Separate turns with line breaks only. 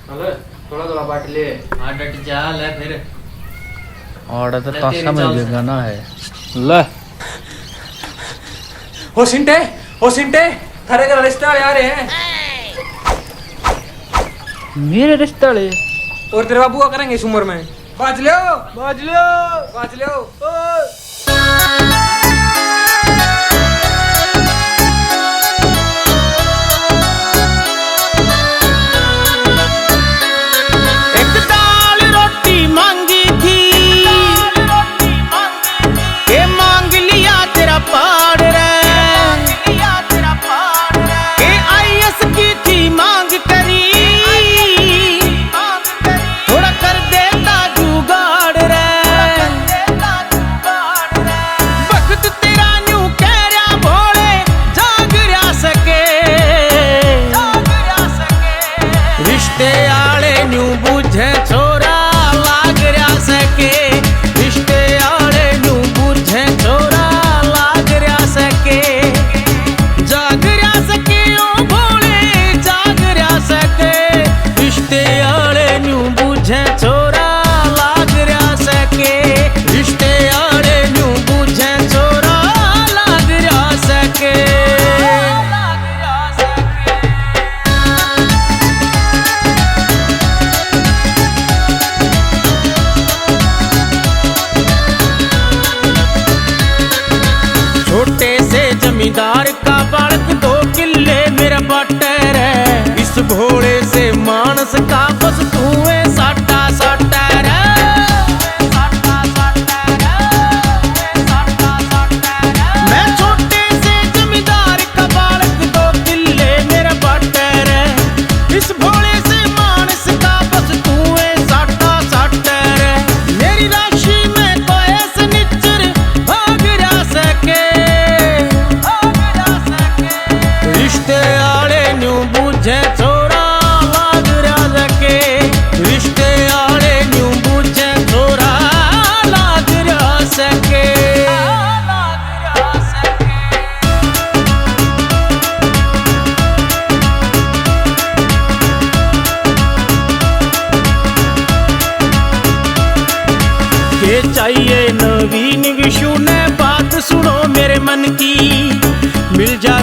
अरे थोड़ा थोड़ा बाट ले।
डट जा ले फिर।
और तो ताशा में गाना है ले।
ओ सिंटे थारे का रिश्ता आ रहे हैं।
मेरे रिश्ता ले
और तेरे बाबू क्या करेंगे इस उम्र में? बाज लो
जमींदार का बालक 2 किले मेरा बटर है। इस भोले से मानस का बस तू है साटा साटा रे। मैं छोटे से जमींदार का बालक 2 किले मेरा बटर है। इस भोले से मानस का बस तू है साटा साटा रे। मेरी राशि में तो ऐसे निचर भाग जा सके। रिश्ते आले न्यू बुझे छोरा लाग रहा सके। रिश्ते आले न्यू बुझे छोरा लाग रहा सके। के चाहिए नवीन विशु ने बात सुनो मेरे मन की। मिल जा